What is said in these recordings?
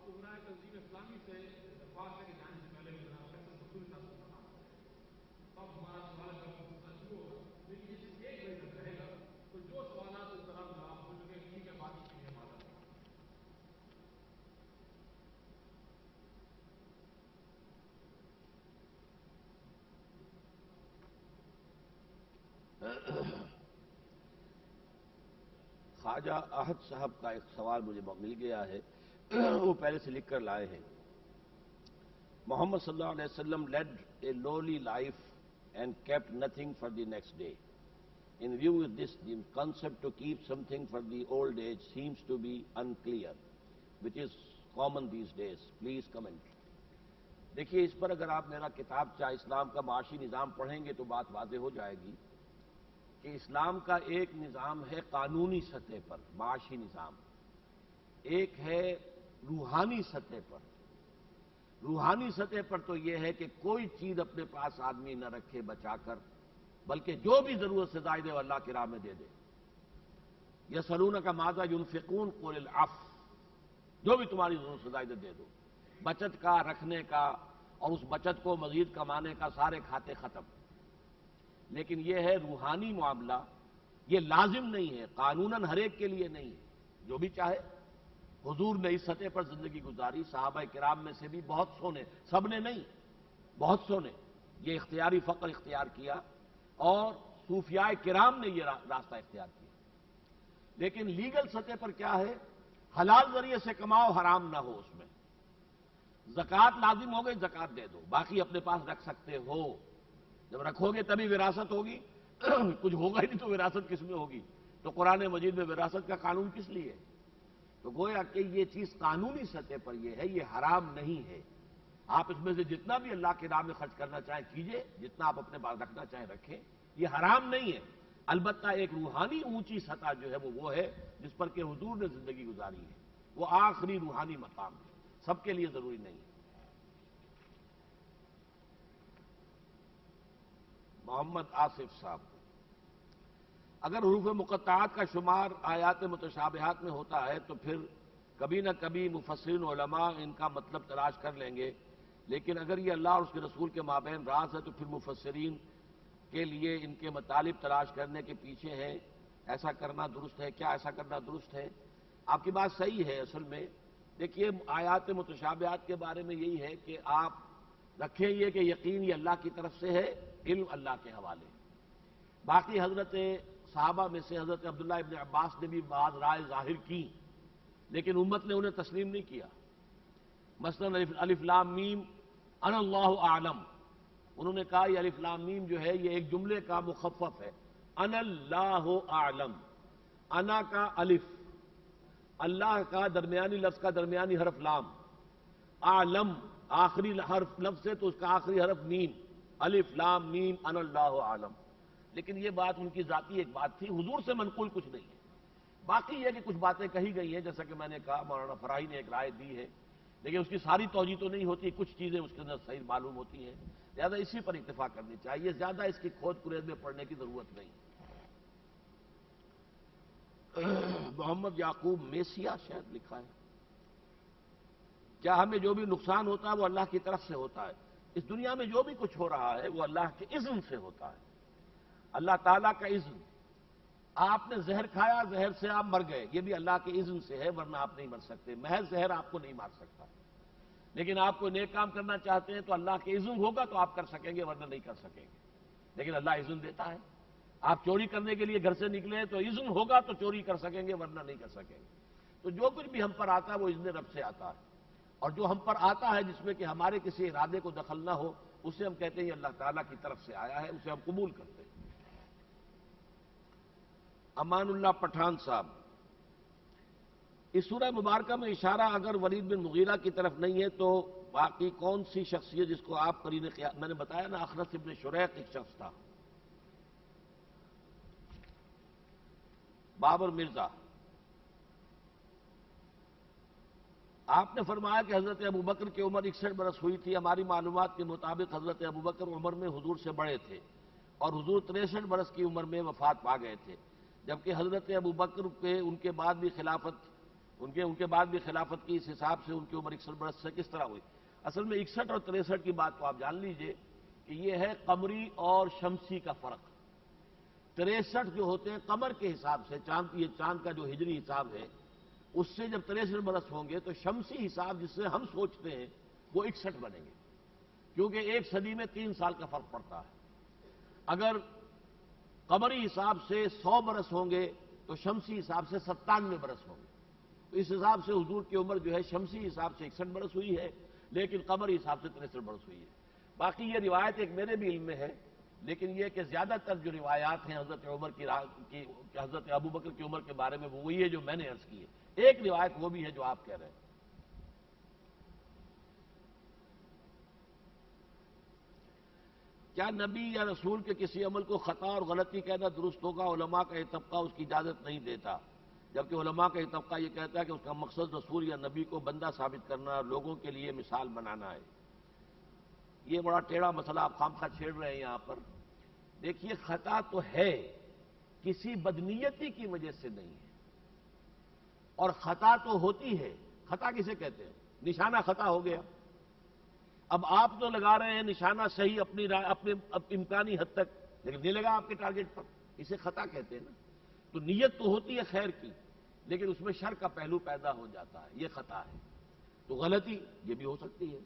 عمرہ تنظیم اسلامی سے درخواست ہے کہ جانے سے پہلے جناب فیصل بطوری صاحب سے بتا تب ہمارا سوال جواب پوچھنا شروع ہوگا، لیکن یہ صرف 1 بجے تک رہے گا، تو جو سوالات اس طرح جواب ہو چکے ٹھیک ہے، باقی کے لیے معذرت۔ خواجہ احد صاحب کا ایک سوال مجھے مل گیا ہے، وہ پہلے سے لکھ کر لائے ہیں۔ محمد صلی اللہ علیہ وسلم led a lowly life and kept nothing for the next day. In view of this, the concept to keep something for the old age seems to be unclear, which is common these days. Please comment. دیکھیے، اس پر اگر آپ میرا کتاب چاہے اسلام کا معاشی نظام پڑھیں گے تو بات واضح ہو جائے گی کہ اسلام کا ایک نظام ہے قانونی سطح پر معاشی نظام، ایک ہے روحانی سطح پر۔ روحانی سطح پر تو یہ ہے کہ کوئی چیز اپنے پاس آدمی نہ رکھے بچا کر، بلکہ جو بھی ضرورت سے زائد ہے وہ اللہ کی راہ میں دے دے۔ یسألونک ماذا ينفقون قل العفو، جو بھی تمہاری ضرورت سے زائد دے دو، بچت کا، رکھنے کا، اور اس بچت کو مزید کمانے کا سارے کھاتے ختم۔ لیکن یہ ہے روحانی معاملہ، یہ لازم نہیں ہے، قانوناً ہر ایک کے لیے نہیں ہے، جو بھی چاہے۔ حضور نے اس سطح پر زندگی گزاری، صحابہ کرام میں سے بھی بہت سونے، سب نے نہیں، بہت سونے یہ اختیاری فقر اختیار کیا، اور صوفیاء کرام نے یہ راستہ اختیار کیا۔ لیکن لیگل سطح پر کیا ہے؟ حلال ذریعے سے کماؤ، حرام نہ ہو اس میں۔ زکوٰۃ لازم ہو گئی، زکوٰۃ دے دو، باقی اپنے پاس رکھ سکتے ہو۔ جب رکھو گے تبھی وراثت ہوگی، کچھ ہوگا ہی نہیں تو وراثت کس میں ہوگی؟ تو قرآن مجید میں وراثت کا قانون کس لیے؟ تو گویا کہ یہ چیز قانونی سطح پر یہ ہے، یہ حرام نہیں ہے۔ آپ اس میں سے جتنا بھی اللہ کے نام میں خرچ کرنا چاہیں کیجئے، جتنا آپ اپنے پاس رکھنا چاہیں رکھیں، یہ حرام نہیں ہے۔ البتہ ایک روحانی اونچی سطح جو ہے وہ ہے جس پر کہ حضور نے زندگی گزاری ہے، وہ آخری روحانی مقام ہے، سب کے لیے ضروری نہیں ہے۔ محمد آصف صاحب، اگر حروف مقطعات کا شمار آیات متشابہات میں ہوتا ہے تو پھر کبھی نہ کبھی مفسرین علماء ان کا مطلب تلاش کر لیں گے، لیکن اگر یہ اللہ اور اس کے رسول کے مابین راز ہے تو پھر مفسرین کے لیے ان کے مطالب تلاش کرنے کے پیچھے ہیں۔ ایسا کرنا درست ہے کیا؟ ایسا کرنا درست ہے؟ آپ کی بات صحیح ہے۔ اصل میں دیکھیے، آیات متشابہات کے بارے میں یہی ہے کہ آپ رکھیں یہ کہ یقین یہ اللہ کی طرف سے ہے، علم اللہ کے حوالے۔ باقی حضرت صحابہ میں سے حضرت عبداللہ ابن عباس نے بھی بعض رائے ظاہر کی، لیکن امت نے انہیں تسلیم نہیں کیا۔ مثلا الف لام میم انا اللہ اعلم، انہوں نے کہا یہ الف لام میم جو ہے یہ ایک جملے کا مخفف ہے، انا اللہ اعلم، انا کا الف، اللہ کا درمیانی لفظ کا درمیانی حرف لام، اعلم آخری حرف لفظ ہے تو اس کا آخری حرف میم، الف لام میم انا اللہ اعلم۔ لیکن یہ بات ان کی ذاتی ایک بات تھی، حضور سے منقول کچھ نہیں ہے۔ باقی یہ کہ کچھ باتیں کہی گئی ہیں، جیسا کہ میں نے کہا مولانا فراہی نے ایک رائے دی ہے، لیکن اس کی ساری توجیہ تو نہیں ہوتی، کچھ چیزیں اس کے اندر صحیح معلوم ہوتی ہیں، لہذا اسی پر اتفاق کرنی چاہیے، زیادہ اس کی کھود کرید میں پڑھنے کی ضرورت نہیں۔ محمد یعقوب میسیا شاید لکھا ہے، کیا ہمیں جو بھی نقصان ہوتا ہے وہ اللہ کی طرف سے ہوتا ہے؟ اس دنیا میں جو بھی کچھ ہو رہا ہے وہ اللہ کے اذن سے ہوتا ہے، اللہ تعالیٰ کا اذن۔ آپ نے زہر کھایا، زہر سے آپ مر گئے، یہ بھی اللہ کے اذن سے ہے، ورنہ آپ نہیں مر سکتے، محض زہر آپ کو نہیں مار سکتا۔ لیکن آپ کوئی نیک کام کرنا چاہتے ہیں تو اللہ کے اذن ہوگا تو آپ کر سکیں گے، ورنہ نہیں کر سکیں گے، لیکن اللہ اذن دیتا ہے۔ آپ چوری کرنے کے لیے گھر سے نکلے تو اذن ہوگا تو چوری کر سکیں گے، ورنہ نہیں کر سکیں گے۔ تو جو کچھ بھی ہم پر آتا ہے وہ اذن رب سے آتا ہے، اور جو ہم پر آتا ہے جس میں کہ ہمارے کسی ارادے کو دخل نہ ہو، اسے ہم کہتے ہیں یہ اللہ تعالیٰ کی طرف سے آیا ہے، اسے ہم قبول کرتے ہیں۔ امان اللہ پٹھان صاحب، اس سورہ مبارکہ میں اشارہ اگر ولید بن مغیرہ کی طرف نہیں ہے تو باقی کون سی شخصیت جس کو آپ قرین قیاس، میں نے بتایا نا اخنس ابن شریق ایک شخص تھا، بابر مرزا۔ آپ نے فرمایا کہ حضرت ابوبکر کی عمر 61 برس ہوئی تھی، ہماری معلومات کے مطابق حضرت ابوبکر عمر میں حضور سے بڑے تھے اور حضور 63 برس کی عمر میں وفات پا گئے تھے، جبکہ حضرت ابوبکر کے ان کے بعد بھی خلافت ان کے بعد بھی خلافت کی اس حساب سے ان کی عمر 61 برس سے کس طرح ہوئی؟ اصل میں 61 اور 63 کی بات کو آپ جان لیجئے کہ یہ ہے قمری اور شمسی کا فرق۔ 63 جو ہوتے ہیں قمر کے حساب سے، یہ چاند کا جو ہجری حساب ہے، اس سے جب 63 برس ہوں گے تو شمسی حساب جس سے ہم سوچتے ہیں وہ 61 بنیں گے، کیونکہ ایک صدی میں 3 سال کا فرق پڑتا ہے۔ اگر قمری حساب سے 100 برس ہوں گے تو شمسی حساب سے 97 برس ہوں گے۔ تو اس حساب سے حضور کی عمر جو ہے شمسی حساب سے 61 برس ہوئی ہے، لیکن قمری حساب سے 63 برس ہوئی ہے۔ باقی یہ روایت ایک میرے بھی علم میں ہے، لیکن یہ کہ زیادہ تر جو روایات ہیں حضرت عمر کی حضرت ابوبکر کی عمر کے بارے میں وہ وہی ہے جو میں نے عرض کی ہے۔ ایک روایت وہ بھی ہے جو آپ کہہ رہے ہیں۔ کیا نبی یا رسول کے کسی عمل کو خطا اور غلطی کہنا درست ہوگا؟ علماء کا یہ طبقہ اس کی اجازت نہیں دیتا، جبکہ علماء کا یہ طبقہ یہ کہتا ہے کہ اس کا مقصد رسول یا نبی کو بندہ ثابت کرنا اور لوگوں کے لیے مثال بنانا ہے۔ یہ بڑا ٹیڑھا مسئلہ آپ خواہ چھیڑ رہے ہیں یہاں پر۔ دیکھیے، خطا تو ہے، کسی بدنیتی کی وجہ سے نہیں ہے، اور خطا تو ہوتی ہے۔ خطا کسے کہتے ہیں؟ نشانہ خطا ہو گیا، اب آپ تو لگا رہے ہیں نشانہ صحیح اپنے امکانی حد تک، لیکن نہیں لگا آپ کے ٹارگٹ پر، اسے خطا کہتے ہیں نا۔ تو نیت تو ہوتی ہے خیر کی، لیکن اس میں شر کا پہلو پیدا ہو جاتا ہے، یہ خطا ہے۔ تو غلطی یہ بھی ہو سکتی ہے،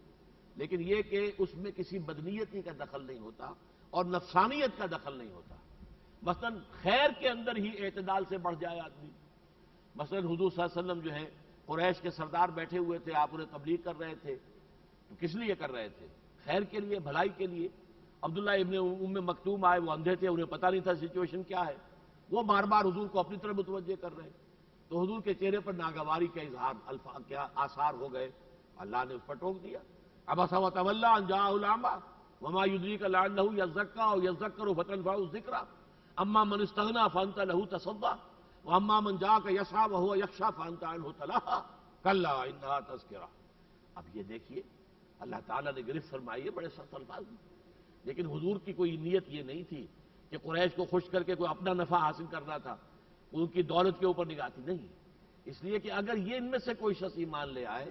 لیکن یہ کہ اس میں کسی بدنیتی کا دخل نہیں ہوتا اور نفسانیت کا دخل نہیں ہوتا۔ مثلا خیر کے اندر ہی اعتدال سے بڑھ جائے آدمی۔ مثلا حضور صلی اللہ علیہ وسلم جو ہے، قریش کے سردار بیٹھے ہوئے تھے، آپ انہیں تبلیغ کر رہے تھے، تو کس لیے کر رہے تھے؟ خیر کے لیے، بھلائی کے لیے۔ عبداللہ ابن ام مکتوم آئے، وہ اندھے تھے، انہیں پتہ نہیں تھا سچویشن کیا ہے، وہ بار بار حضور کو اپنی طرف متوجہ کر رہے ہیں، تو حضور کے چہرے پر ناگواری کا اظہار کیا آثار ہو گئے، اللہ نے اس پر ٹوک دیا۔ عبس وتولی ان جاءہ الاعمی وما يدریک لعلہ یزکیٰ او یذکر فتنفعہ الذکریٰ اما من استغنی فانت لہ تصدی واما من جاءک یسعی وہو یخشی فانت عنہ تلہی کلا انہا تذکرہ۔ اب یہ دیکھیے اللہ تعالیٰ نے گرفت فرمائی ہے بڑے سخت الفاظ میں، لیکن حضور کی کوئی نیت یہ نہیں تھی کہ قریش کو خوش کر کے کوئی اپنا نفع حاصل کرنا تھا، ان کی دولت کے اوپر نگاہ تھی، نہیں۔ اس لیے کہ اگر یہ ان میں سے کوئی شخص ایمان لے آئے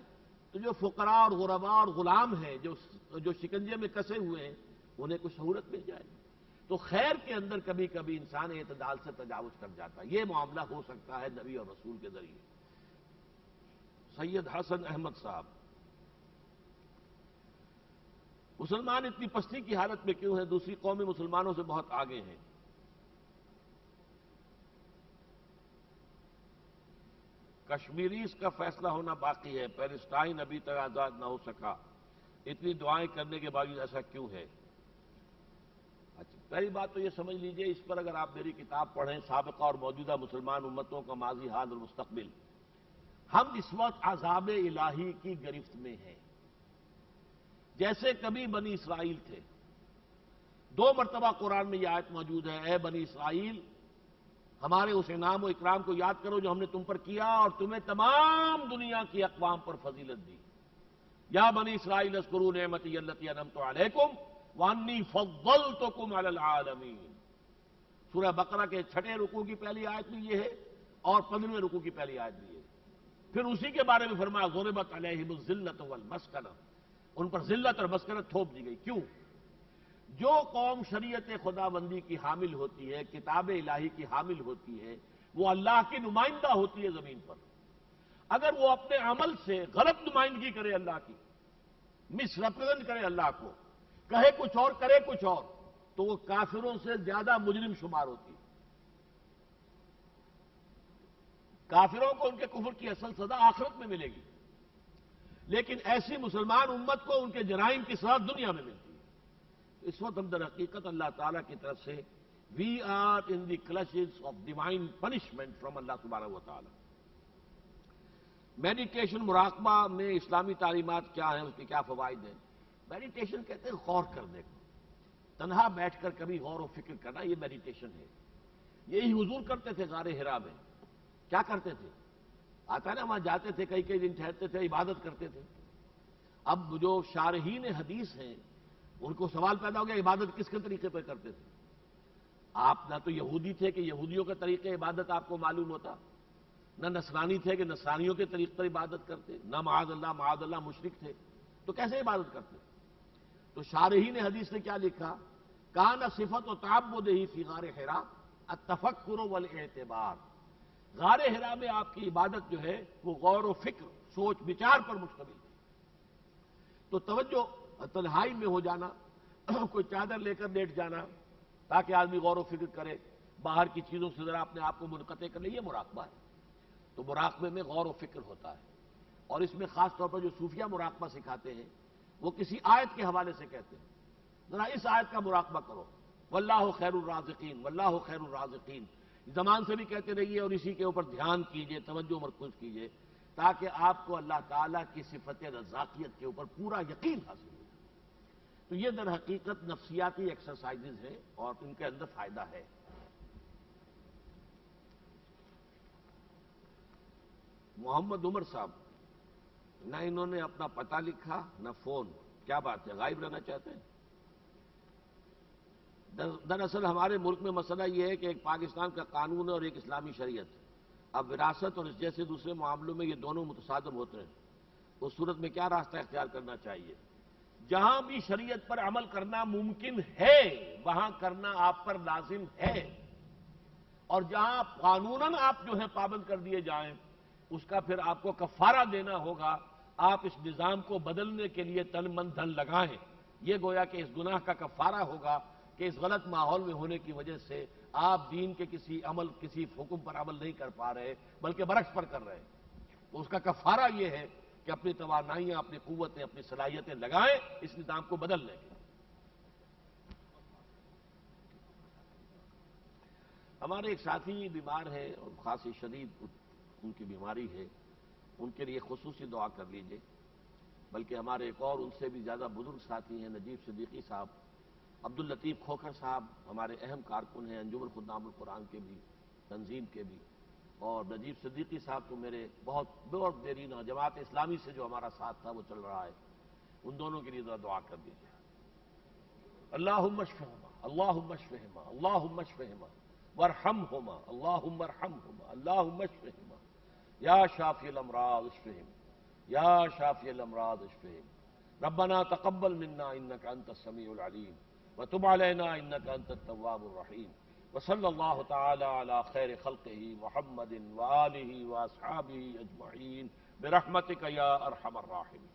تو جو فقراء اور غرباء اور غلام ہیں، جو شکنجے میں کسے ہوئے ہیں، انہیں کچھ سہولت مل جائے گی۔ تو خیر کے اندر کبھی کبھی انسان اعتدال سے تجاوز کر جاتا ہے، یہ معاملہ ہو سکتا ہے نبی اور رسول کے ذریعے۔ سید حسن احمد صاحب، مسلمان اتنی پستی کی حالت میں کیوں ہیں؟ دوسری قومیں مسلمانوں سے بہت آگے ہیں۔ کشمیریز کا فیصلہ ہونا باقی ہے، پیلسٹائن ابھی تک آزاد نہ ہو سکا، اتنی دعائیں کرنے کے باوجود ایسا کیوں ہے؟ اچھا، پہلی بات تو یہ سمجھ لیجئے، اس پر اگر آپ میری کتاب پڑھیں سابقہ اور موجودہ مسلمان امتوں کا ماضی، حال اور مستقبل، ہم اس وقت عذاب الہی کی گرفت میں ہیں۔ جیسے کبھی بنی اسرائیل تھے، 2 مرتبہ قرآن میں یہ آیت موجود ہے، اے بنی اسرائیل ہمارے اس انعام و اکرام کو یاد کرو جو ہم نے تم پر کیا اور تمہیں تمام دنیا کی اقوام پر فضیلت دی۔ یا بنی اسرائیل اذکروا نعمتی التی انعمت علیکم وانی فضلتکم علی العالمین۔ سورہ بقرہ کے 6 رکوع کی پہلی آیت بھی یہ ہے اور 15ویں رکوع کی پہلی آیت بھی یہ ہے۔ پھر اسی کے بارے میں فرمایا ضربت علیہم الذلۃ والمسکنہ، ان پر ذلت اور مسکنت تھوپ دی گئی۔ کیوں؟ جو قوم شریعت خداوندی کی حامل ہوتی ہے، کتاب الہی کی حامل ہوتی ہے، وہ اللہ کی نمائندہ ہوتی ہے زمین پر۔ اگر وہ اپنے عمل سے غلط نمائندگی کرے اللہ کی، مس ریپرزینٹ کرے اللہ کو، کہے کچھ اور کرے کچھ اور، تو وہ کافروں سے زیادہ مجرم شمار ہوتی ہے۔ کافروں کو ان کے کفر کی اصل سزا آخرت میں ملے گی، لیکن ایسی مسلمان امت کو ان کے جرائم کی سزا دنیا میں ملتی ہے۔ اس وقت ہم در حقیقت اللہ تعالیٰ کی طرف سے we are in the clutches of divine punishment from اللہ سبحانہ و تعالیٰ۔ میڈیٹیشن، مراقبہ میں اسلامی تعلیمات کیا ہیں، اس کے کیا فوائد ہیں؟ میڈیٹیشن کہتے ہیں غور کرنے کو، تنہا بیٹھ کر کبھی غور و فکر کرنا، یہ میڈیٹیشن ہے۔ یہی حضور کرتے تھے غار حرا میں۔ کیا کرتے تھے؟ آتا ہے نا، وہاں جاتے تھے، کئی دن ٹھہرتے تھے، عبادت کرتے تھے۔ اب جو شارحین حدیث ہیں ان کو سوال پیدا ہو گیا، عبادت کس کے طریقے پر کرتے تھے؟ آپ نہ تو یہودی تھے کہ یہودیوں کے طریقے عبادت آپ کو معلوم ہوتا، نہ نصرانی تھے کہ نصرانیوں کے طریق پر عبادت کرتے، نہ معاذ اللہ مشرک تھے، تو کیسے عبادت کرتے؟ تو شارحین حدیث نے کیا لکھا؟ کان صفت و تعبدہ فی غار حرا التفکر والاعتبار، غار حرا میں آپ کی عبادت جو ہے وہ غور و فکر، سوچ بچار پر مشتمل تھی۔ تو توجہ تنہائی میں ہو جانا، کوئی چادر لے کر لیٹ جانا تاکہ آدمی غور و فکر کرے، باہر کی چیزوں سے ذرا اپنے آپ کو منقطع کر لے، یہ مراقبہ ہے۔ تو مراقبے میں غور و فکر ہوتا ہے، اور اس میں خاص طور پر جو صوفیہ مراقبہ سکھاتے ہیں وہ کسی آیت کے حوالے سے کہتے ہیں، ذرا اس آیت کا مراقبہ کرو، واللہ خیر الرازقین، واللہ خیر الرازقین، زمان سے بھی کہتے رہیے اور اسی کے اوپر دھیان کیجئے، توجہ مرکوز کیجئے، تاکہ آپ کو اللہ تعالیٰ کی صفت رزاقیت کے اوپر پورا یقین حاصل ہو جائے۔ تو یہ در حقیقت نفسیاتی ایکسرسائزز ہیں اور ان کے اندر فائدہ ہے۔ محمد عمر صاحب، نہ انہوں نے اپنا پتہ لکھا نہ فون، کیا بات ہے، غائب رہنا چاہتے ہیں؟ دراصل ہمارے ملک میں مسئلہ یہ ہے کہ ایک پاکستان کا قانون ہے اور ایک اسلامی شریعت ہے۔ اب وراثت اور اس جیسے دوسرے معاملوں میں یہ دونوں متصادم ہوتے ہیں، اس صورت میں کیا راستہ اختیار کرنا چاہیے؟ جہاں بھی شریعت پر عمل کرنا ممکن ہے وہاں کرنا آپ پر لازم ہے، اور جہاں قانوناً آپ جو ہے پابند کر دیے جائیں اس کا پھر آپ کو کفارہ دینا ہوگا۔ آپ اس نظام کو بدلنے کے لیے تن من دھن لگائیں، یہ گویا کہ اس گناہ کا کفارہ ہوگا کہ اس غلط ماحول میں ہونے کی وجہ سے آپ دین کے کسی حکم پر عمل نہیں کر پا رہے بلکہ برعکس پر کر رہے ہیں۔ تو اس کا کفارہ یہ ہے کہ اپنی توانائیاں، اپنی قوتیں، اپنی صلاحیتیں لگائیں اس نظام کو بدلنے کے۔ ہمارے ایک ساتھی بیمار ہے اور خاصی شدید ان کی بیماری ہے، ان کے لیے خصوصی دعا کر لیجئے۔ بلکہ ہمارے ایک اور ان سے بھی زیادہ بزرگ ساتھی ہیں، نجیب صدیقی صاحب، عبداللطیف کھوکھر صاحب ہمارے اہم کارکن ہیں انجمن خدام القرآن کے بھی، تنظیم کے بھی، اور نجیب صدیقی صاحب تو میرے بہت دیرینہ جماعت اسلامی سے جو ہمارا ساتھ تھا وہ چل رہا ہے، ان دونوں کے لیے ذرا دعا کر دیجئے۔ اللہم اشفہما، اللہم اشفہما، اللہم اشفہما وارحمہما، اللہم ارحمہما، اللہم اشفہما، یا شافی الامراض اشفہم، یا شافی الامراض اشفہم، ربنا تقبل منا انک انت السمیع العلیم وتب علینا انک انت التواب الرحیم، وصلی اللہ تعالی علی خیر خلقہ محمد وآلہ واصحابہ اجمعین برحمتک یا ارحم الراحمین۔